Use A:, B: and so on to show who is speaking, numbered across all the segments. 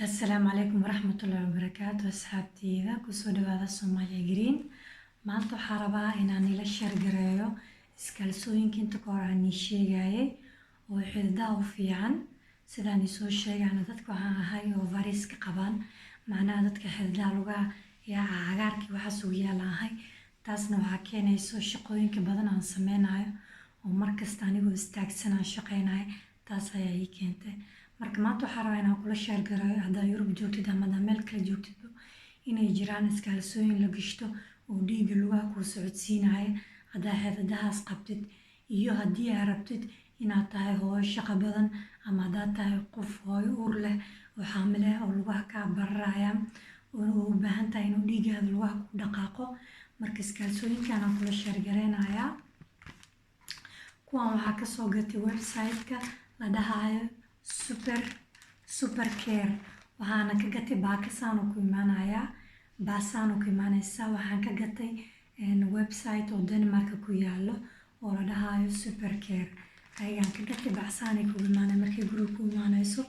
A: السلام عليكم ورحمة الله وبركاته أصحابتي إذا كسو دوادا Soomaaliya Green maanta waxaan rabaa inaan ila shargareeyo iskaalsooyinka inta ka hor aan ii sheegayay oo xididaha u fiican sidaan isoo sheegayna dadka waxaan ahay oo variska qabaan macnaha dadka xididaha lugaha yaa cagaarkii waxaas ugu yaalahay taasna waxaa keenayso shaqooyinka badan aan sameynayo oo markasta anigoo istaagsan aan shaqeynayo taas ayaa ii keentay marka maanta waxaan rabaa inaan kula shargareeyo haddaa Yurub joogtid ama haddaa meel kale joogtid inay jiraan iskaalsooyin la gashto oo dhiigga lugaha kuu socodsiinaya haddaa xididahaas qabtid iyo haddii aad rabtid inaad tahay hooyo shaqo badan ama haddaad tahay qof hooyo uur leh oo xaamile ah oo lugaha kaa bararayaan oo u baahan tahay inuu dhiiggaada lugaha ku dhaqaaqo marka iskaalsooyinkan aan kula shargareynayaa kuwan waxaa kasoo gatay website-ka la dhahayo super care waxaana ka gatay baakisaan oo ku imaanayaa baasaan oo ku imaanaysa waxaan ka gatay website oo Denmark ku yaalo oo la dhahayo super care ayaan ka gatay baasaan ay ku imaanay markay guriga ku imaanayso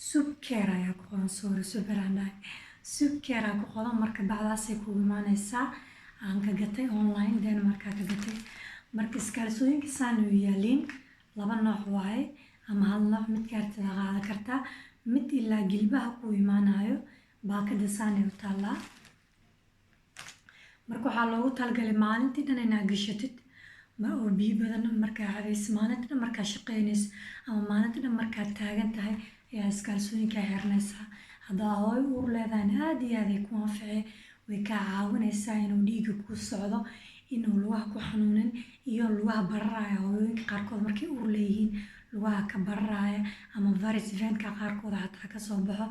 A: super care ayaa ku qoran super anday super care ku qoran marka bacdaas ay ku imaanaysaa aan ka gatay online Denmark ka gatay marka iskaalsooyinka saan u yaaliin laba nooc waaye ama hal nooc mid kaartida qaadan kartaa mid ilaa gilbaha ku imaanayo baakada saan u taala marka waxaa loogu talagalay maalintii dhan inaad gashatid ma oo biyo badan markaa cabayso maalintii dhan markaa shaqeynayso ama maalintii dhan markaa taagan tahay ayaa iskaalsooyinka xirnaysaa haddaa hooyo uur leedahay aad iyo aad ay ku anficee way kaa caawinaysaa inuu dhiigga ku socdo inuu lugaha ku xanuunin iyo lugaha bararaya hooyooyinka qaarkood markay uur leeyihiin lugaha ka bararaya ama varis venka qaarkood xataa kasoo baxo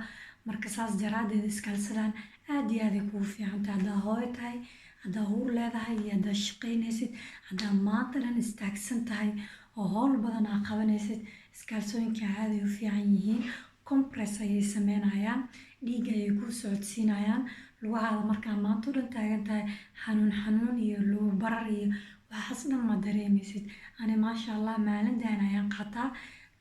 A: marka saas daraadeed iskaalsadaan aad iyo aad ay kugu fiican tahay haddaa hooyo tahay haddaa uur leedahay iyo haddaa shaqeynaysid haddaa maanta dhan istaagsan tahay oo howl badan aa qabanaysid iskaalsooyinka aad ay u fiican yihiin compress ayay sameynayaan dhiigga ayay kuu socodsiinayaan lugahaada markaa maanta dhan taagan tahay xanuun iyo lugu barar iyo waxaas dhan ma dareemaysid ani maasha allah maalintan ayaan qaataa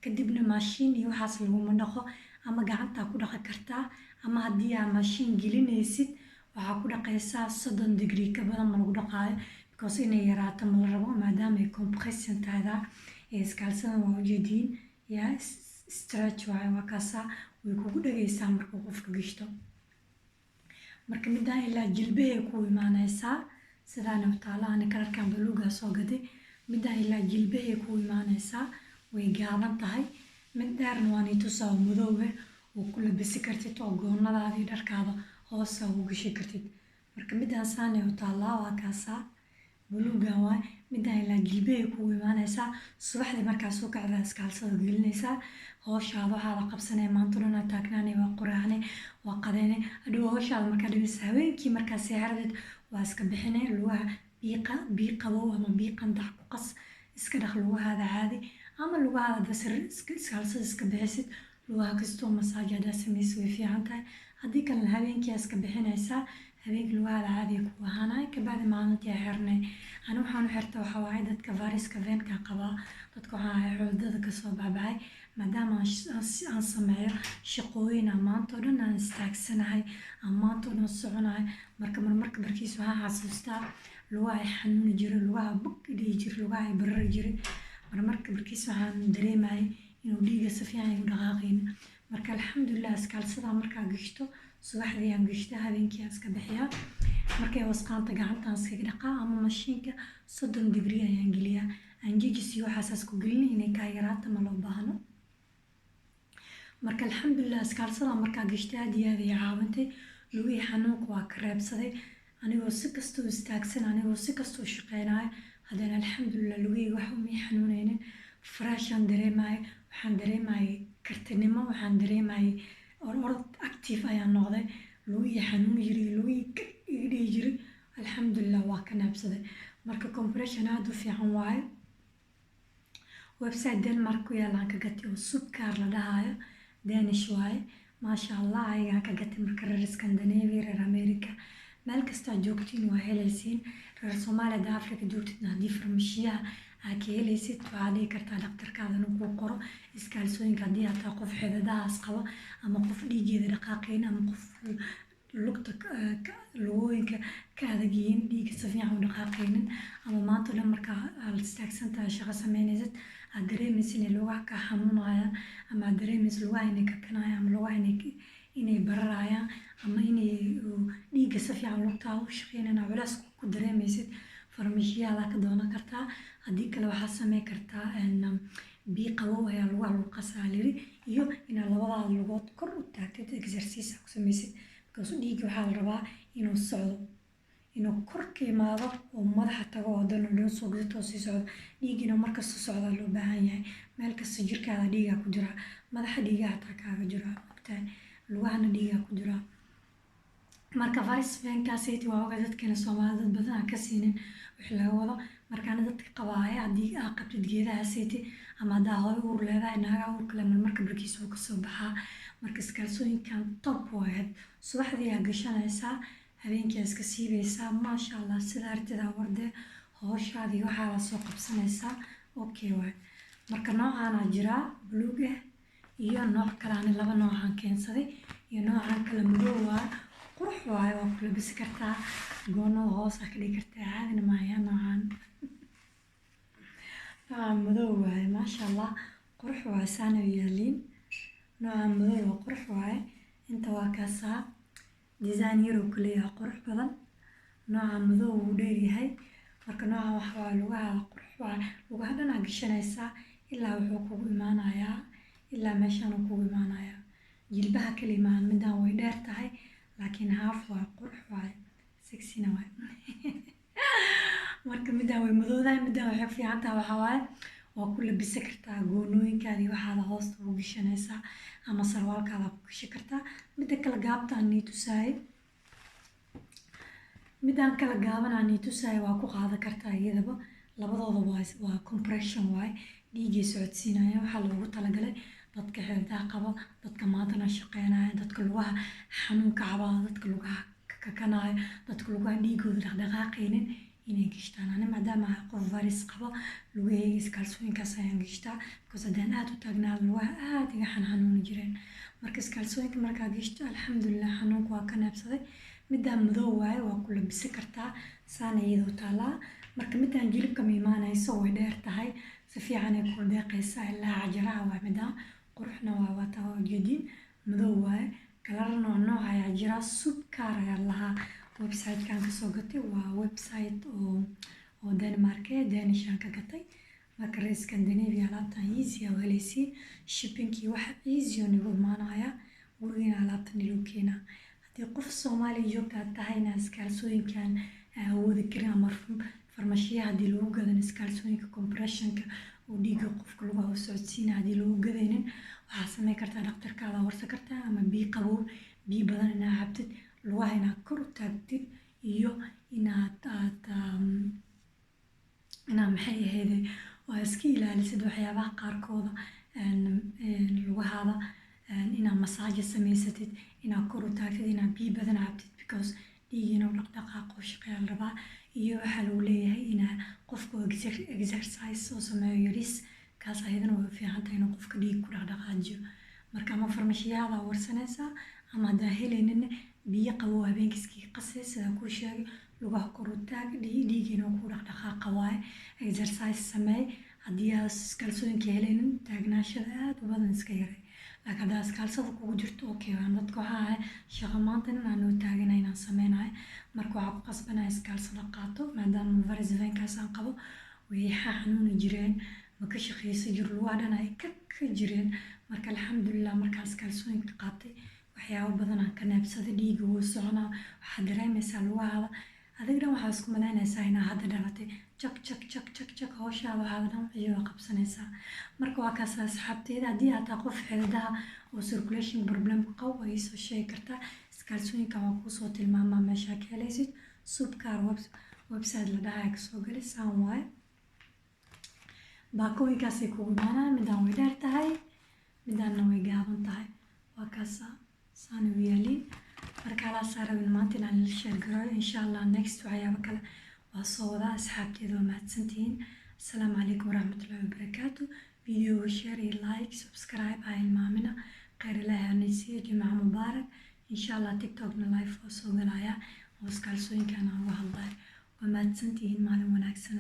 A: kadibna maashiin iyo waxaas laguma dhaqo ama gacantaa ku dhaqi kartaa ama haddii aa maashiin gelinaysid waxaa ku dhaqaysaa 30 degree ka badan ma lagu dhaqaayo because inay yaraato ma la rabo maadaama ay compression tahayda ee iskaalsadan waa ujeediin yaa stretch waaye waa kaasaa way kugu dhagaysaa marka qofka gashto marka midaan ilaa jilbahay ku imaanaysaa sidaan u taala ani kalarkan baluuga soo gaday midaan ilaa jilbahay ku imaanaysaa way gaaban tahay mid dheerna waan i tusaa madowga oo ku labisi kartid oo goonnadaada iyo dharkaada hoos ugu gashi kartid marka midaan saan u taala waa kaasaa baluugan waay midaan ilaa jilbahay ku imaanaysaa subaxdii markaa soo kacdaa iskaalsada gelinaysaa howshaada waxaada qabsanay maanta dhan aad taagnaanay waa quraacnay waa qadaynay hadhow howshaada markaa dhibaysa habeenkii markaa seexaradeed waa iska bixinay lugaha biyo qabow ama biyo qandac ku qas iska dhaq lugahaada caadi ama lugahaada dasir iskaalsada iska bixisid lugaha kastoo masaaj haddaa samaysa way fiican tahay haddii kalena habeenkii iska bixinaysaa habeenkii lugahaada caadi ku ahaanay kabacdi maalintii aa xirnay ani waxaan u xirta waxaa waaye dadka variska venka qabaa dadka waxaa ahay xoodada kasoo baxbaxay maadaama aan sameeyo shaqooyin maanta oo dhan aan istaagsanahay aan maanta oo dhan soconahay marka marmarka barkiis waxaan xasuustaa lugaha ay xanuuni jiray lugaha bug dhihi jiray lugaha ay barari jiray marmarka barkiis waxaan dareemayay inuu dhiigga si fiican igu dhaqaaqayna marka alxamdulilah iskaalsadaa markaa gashto subaxdii aan gashta habeenkii aan iska bixiyaa markay wasqaanta gacantaan iskaga dhaqaa ama mashiinka 30 degree ayaan geliyaa aan jejis iyo waxaasaas ku gelin inay kaa yaraata ma loo baahno marka alxamdulilah iskaalsadaa markaa gashta aad iyo aad ay caawintay lugihii xanuunka waa ka reebsaday anigoo si kastoo istaagsan anigoo si kastoo shaqeynayo haddana alxamdulilah lugihii wax umay xanuunaynin freshaan dareemayo waxaan dareemayay kartinimo waxaan dareemayay orod active ayaan noqday lugihii xanuun jiray lugihii iga dhihi jiray alxamdulilah waa ka naabsaday marka compression aad u fiican waaye website Denmark ku yaalaan ka gatay oo subkaar la dhahayo Danish waaye maasha allah ayagaan ka gatay marka reer Scandinavia reer America meel kasta joogtiin waa helaysiin reer Soomaaliya Afrika joogtiin haddii farmashiyaha aa ka helaysid waxaa dhihi kartaa dhaqtarkaada inuu kuu qoro iskaalsooyinka haddii aad tahay qof xidadahaas qaba ama qof dhiigeeda dhaqaaqayn ama qof lugta lugooyinka ka adag yihiin dhiigga si fiican u dhaqaaqaynin ama maanta o dhan markaa aad istaagsan tahay shaqo sameynaysid aad dareemaysa inay lugaha ka xanuunayaan ama aad dareemaysa lugaha inay kakanayaan ama lugaha inay bararayaan ama inay dhiigga si fiican lugtaada u shaqeynayaan culays ku dareemaysid farmashiyaada ka doonan kartaa haddii kale waxaad sameyn kartaa biyo qabow ayaa lugaha lagu qasaa liri iyo inaad labadaada lugood kor u taagtid exercise ku samaysid because dhiigga waxaa la rabaa inuu socdo inuu kor ka imaado oo madaxa tago oo dhan oo dhan soo gudato oo sii socdo dhiiggiina markasta socdaa loo baahan yahay meel kasta jirkaada dhiigaa ku jira madaxa dhiigaa hataa kaaga jira ogtahay lugahana dhiigaa ku jira marka varis venkaaseti waa oga dadkeena soomaalida dad badan aan ka siinin wixii laga wado markaana dadka qabaaya haddii aa qabtid geedahaaseti ama haddaa hooy uur leedahay naagaa uur kale marmarka barkiisa uu kasoo baxaa marka iskaalsooyinkan top waahed subaxdii aa gashanaysaa habeenkii aa iska siibaysaa maasha allah sida artidaa wardee hooshaadii waxaa la soo qabsanaysaa okay waay marka noocaanaa jiraa buluug ah iyo nooc kale ani laba noocaan keensaday iyo noocan kale madow waay qurux waaye waa ku labisi kartaa goonada hoos aa ka dhigi kartaa caadina maayaa noocan madow waaye maasha allah qurux waaye saana yaaliin noocan madow waa qurux waaye inta waa kaasaa design yaroo kuleeyaha qurux badan nooca madow wuu dheeryahay marka noocan waxa waaye lugaha qurux waaye lugaha dhan aa gashanaysaa ilaa wuxuu kugu imaanayaa ilaa meeshaan uu kugu imaanayaa jilbaha kalimaan midaan way dheer tahay laakiin haaf waa qurux waaye sexina waaye marka midaan way madoodahay midaan waxay ku fiican tahay waxaa waaye waa ku labisa kartaa goonooyinkaadii waxaada hoosta ugu gashanaysaa ama sarwaalkaada ku gashi kartaa midda kale gaabtaan nii tusaaye midaan kala gaabanaa nii tusaaye waa ku qaadan kartaa iyadaba labadooda waa compression waaye dhiigay socodsiinaya waxaa loogu talagalay dadka xeeladaha qaba dadka maantana shaqeynaya dadka lugaha xanuunka cabaa dadka lugaha kakanaya dadka lugaha dhiigooda dhaqdhaqaaqaynin inay gashtaan ani maadaama qof varis qabo lugaheyga iskaalsooyinkaas ayaan gashtaa because haddaan aada u taagnaado lugaha aada iga xanuuni jireen marka iskaalsooyinka markaa gashto alxamdulilah xanuunka waa ka neebsaday midaan madow waaye waa ku labisi kartaa saana iyadoo taalaa marka midaan jilibka ma imaanayso way dheer tahay si fiican ay kula deeqaysaa ilaa cajaraha waa midaan quruxna waa wataa ujeediin madow waaye kalar nooc ayaa jira subkaar ayaa lahaa websitekan kasoo gatay waa website oo Denmark Danishan ka gatay marka reer Scandinavia alaabtan easy oo helaysiin shippingkii waxa easy oo nagu imaanaya gurigeena alaabtan ilo keena haddii qof Soomaali joogta tahayna iskaalsooyinkan awoodi karin ama farmashiyaha haddii lagu gadan iskaalsooyinka compressionka oo dhiigga qofka lagu socodsiina haddii lagu gadaynin waxaa sameyn kartaa dhaqtarkaada warsa kartaa ama biyo qabow biyo badan inaad cabtid lugaha inaad kor u taagtid iyo inaad maxay ahayde waa iska ilaalisid waxyaabaha qaarkooda lugahaada inaad masaajo samaysatid inaad kor u taagtid inaad biyo badan cabtid because dhiig inuu dhaqdhaqaaqo shaqeeya la rabaa iyo waxaa lagu leeyahay inaa qofka exercise soo sameeyo yaris kaas ayadana way fiican tahay inuu qofka dhiig ku dhaqdhaqaajiyo marka ama farmashiyaada warsanaysaa ama haddaa helaynin biyo qabow habeenkii iskaga qasay sidaa kuu sheegay lugaha kor u taag dhiig inuu ku dhaqdhaqaaqa waaye exercise sameey haddii aad iskaalsooyinka helaynin taagnaashada aada u badan iska yaray laakiin haddaa iskaalsada kugu jirto okay waan dadka waxaa ahay shaqo maanta inaan noo taagana inaan sameynayo marka waxaa ku qasbanaya iskaalsada qaato maadaama varis venkaas aan qabo way xanuuni jireen ma ka shaqeysa jir lugaha dhan ay ka jireen marka alxamdulilah markaa iskaalsooyinka qaatay waxyaabo badan aan ka neebsaday dhiigga wuu soconaa waxaad dareemaysaa lugahaada adiga dhan waxaa isku malaynaysaa inaa hadda dhalatay jak hawshaada waxaada dhan ciyo qabsanaysaa marka waa kaas asxaabteeda haddii aad tahay qof xidadaha oo circulation problem qabo waa iisoo sheegi kartaa iskaalsooyinkan waa kuusoo tilmaamaa meeshaa ka helaysid subkaar website la dhahaa kasoo gali saan waaye baakooyinkaasay kugu imaanaan midaan way dheer tahay midaanna way gaaban tahay waa kaasa saan u yaaliin marka halaasaa rabin maanta inaan la sheer garaayo insha allah next waxyaabo kale waa soo wadaa asxaabteeda waa mahadsantihiin السلام عليكم ورحمة الله وبركاته. فيديو شير لايك سبسكرايب هاي المامنة خير الله هنسيه جمعة مبارك إن شاء الله تيك توك لايف وصوغ العيا وسكالسوين كان هو هالله وما تسنتين معلم وناكسن.